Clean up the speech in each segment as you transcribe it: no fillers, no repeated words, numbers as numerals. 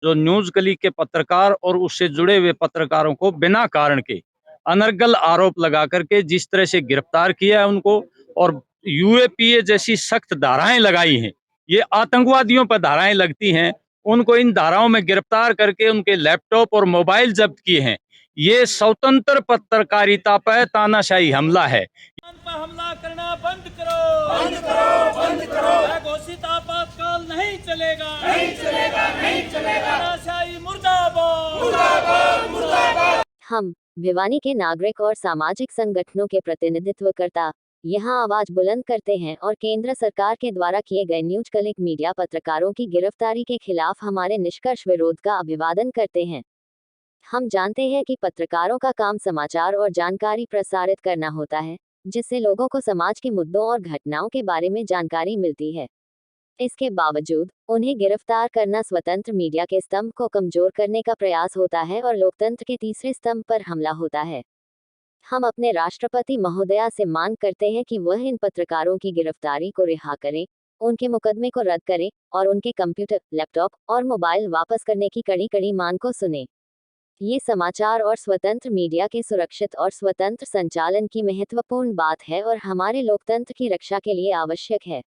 जो news click के पत्रकार और उससे जुड़े हुए पत्रकारों को बिना कारण के अनर्गल आरोप लगा करके जिस तरह से गिरफ्तार किया है उनको, और यूएपीए जैसी सख्त धाराएं लगाई हैं। ये आतंकवादियों पर धाराएं लगती हैं, उनको इन धाराओं में गिरफ्तार करके उनके लैपटॉप और मोबाइल जब्त किए हैं। ये स्वतंत्र पत्रकारिता पर तानाशाही हमला है। पर हमला करना बंद करो, बंद करो, बंद करो। घोषित आपातकाल नहीं चलेगा, नहीं चलेगा, नहीं चलेगा। तानाशाही मुर्दाबाद, मुर्दाबाद, मुर्दाबाद। हम भिवानी के नागरिक और सामाजिक संगठनों के प्रतिनिधित्व करता यहाँ आवाज बुलंद करते हैं और केंद्र सरकार के द्वारा किए गए न्यूज क्लिक मीडिया पत्रकारों की गिरफ्तारी के खिलाफ हमारे निष्कर्ष विरोध का अभिवादन करते हैं। हम जानते हैं कि पत्रकारों का काम समाचार और जानकारी प्रसारित करना होता है, जिससे लोगों को समाज के मुद्दों और घटनाओं के बारे में जानकारी मिलती है। इसके बावजूद उन्हें गिरफ्तार करना स्वतंत्र मीडिया के स्तंभ को कमजोर करने का प्रयास होता है और लोकतंत्र के तीसरे स्तंभ पर हमला होता है। हम अपने राष्ट्रपति महोदया से मांग करते हैं कि वह इन पत्रकारों की गिरफ्तारी को रिहा करें, उनके मुकदमे को रद्द करें और उनके कंप्यूटर, लैपटॉप और मोबाइल वापस करने की कड़ी कड़ी मांग को सुने। ये समाचार और स्वतंत्र मीडिया के सुरक्षित और स्वतंत्र संचालन की महत्वपूर्ण बात है और हमारे लोकतंत्र की रक्षा के लिए आवश्यक है।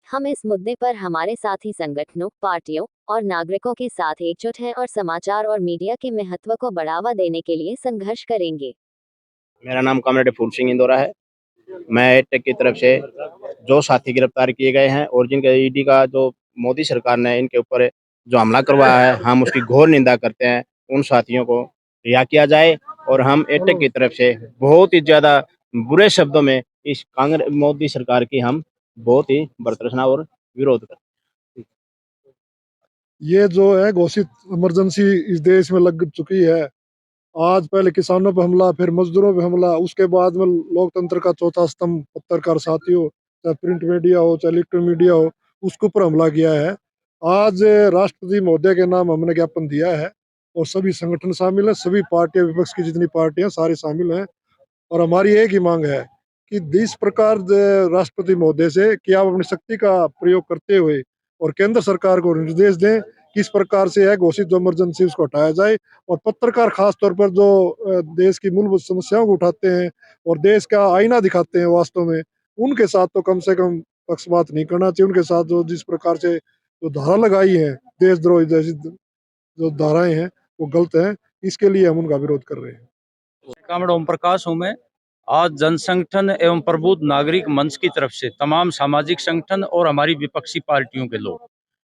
हम इस मुद्दे पर हमारे साथी संगठनों, पार्टियों और नागरिकों के साथ एकजुट हैं और समाचार और मीडिया के महत्व को बढ़ावा देने के लिए संघर्ष करेंगे। मेरा नाम कॉमरेड फूल सिंह इंदौरा है। मैं एडटेक की तरफ से जो साथी गिरफ्तार किए गए हैं और जिनके ईडी का जो मोदी सरकार ने इनके ऊपर जो हमला करवाया है, हम उसकी घोर निंदा करते हैं। उन साथियों को रिहा किया जाए और हम एडटेक की तरफ से बहुत ही ज़्यादा बुरे शब्दों में इस कांग्रेस मोदी सरकार की हम बहुत ही भर्त्सना और विरोध करते हैं। ये जो है घोषित इमरजेंसी इस देश में लग चुकी है। आज पहले किसानों पे हमला, फिर मजदूरों पे हमला, उसके बाद में लोकतंत्र का चौथा स्तंभ पत्रकार साथियों, चाहे प्रिंट मीडिया हो चाहे इलेक्ट्रॉनिक मीडिया हो, उसके ऊपर हमला किया है। आज राष्ट्रपति महोदय के नाम हमने ज्ञापन दिया है और सभी संगठन शामिल हैं, सभी पार्टियां, विपक्ष की जितनी पार्टियां सारी शामिल हैं और हमारी एक ही मांग है कि इस प्रकार राष्ट्रपति महोदय से कि आप अपनी शक्ति का प्रयोग करते हुए और केंद्र सरकार को निर्देश दें किस प्रकार से है घोषित जो इमरजेंसी उसको हटाया जाए और पत्रकार खास तौर पर जो देश की मूलभूत समस्याओं को उठाते हैं और देश का आईना दिखाते हैं वास्तव में, उनके साथ तो कम से कम पक्षपात नहीं करना चाहिए। उनके साथ जो जिस प्रकार से जो धारा लगाई है, देशद्रोही जैसी जो धाराएं हैं, वो गलत हैं। इसके लिए हम उनका विरोध कर रहे हैं। कॉमरेड ओम प्रकाश हूँ मैं। आज जन संगठन एवं प्रबुद्ध नागरिक मंच की तरफ से तमाम सामाजिक संगठन और हमारी विपक्षी पार्टियों के लोग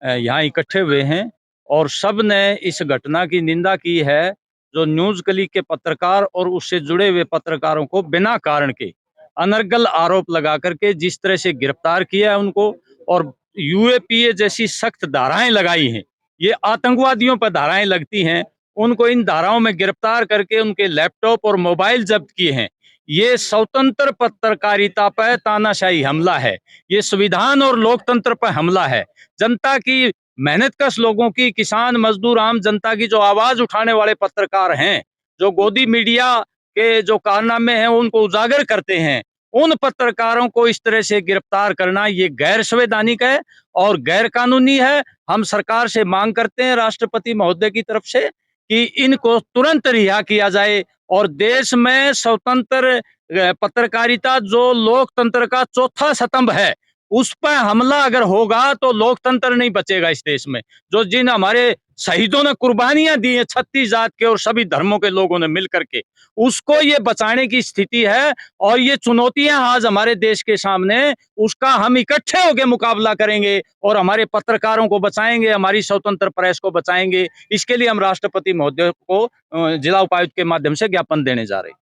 यहाँ इकट्ठे हुए हैं और सब ने इस घटना की निंदा की है, जो न्यूज क्लिक के पत्रकार और उससे जुड़े हुए पत्रकारों को बिना कारण के अनर्गल आरोप लगा करके जिस तरह से गिरफ्तार किया है उनको, और यूएपीए जैसी सख्त धाराएं लगाई हैं। ये आतंकवादियों पर धाराएं लगती हैं, उनको इन धाराओं में गिरफ्तार करके उनके लैपटॉप और मोबाइल जब्त किए हैं। ये स्वतंत्र पत्रकारिता पर तानाशाही हमला है, ये संविधान और लोकतंत्र पर हमला है। जनता की मेहनतकश लोगों की, किसान, मजदूर, आम जनता की जो आवाज उठाने वाले पत्रकार हैं, जो गोदी मीडिया के जो कारनामे हैं उनको उजागर करते हैं, उन पत्रकारों को इस तरह से गिरफ्तार करना ये गैर संवैधानिक है और गैर कानूनी है। हम सरकार से मांग करते हैं राष्ट्रपति महोदय की तरफ से कि इनको तुरंत रिहा किया जाए और देश में स्वतंत्र पत्रकारिता जो लोकतंत्र का चौथा स्तंभ है, उस पर हमला अगर होगा तो लोकतंत्र नहीं बचेगा इस देश में। जो जिन हमारे शहीदों ने कुर्बानियां दी हैं 36 जात के और सभी धर्मों के लोगों ने मिलकर के, उसको ये बचाने की स्थिति है और ये चुनौतियां आज हमारे देश के सामने, उसका हम इकट्ठे होकर मुकाबला करेंगे और हमारे पत्रकारों को बचाएंगे, हमारी स्वतंत्र प्रेस को बचाएंगे। इसके लिए हम राष्ट्रपति महोदय को जिला उपायुक्त के माध्यम से ज्ञापन देने जा रहे हैं।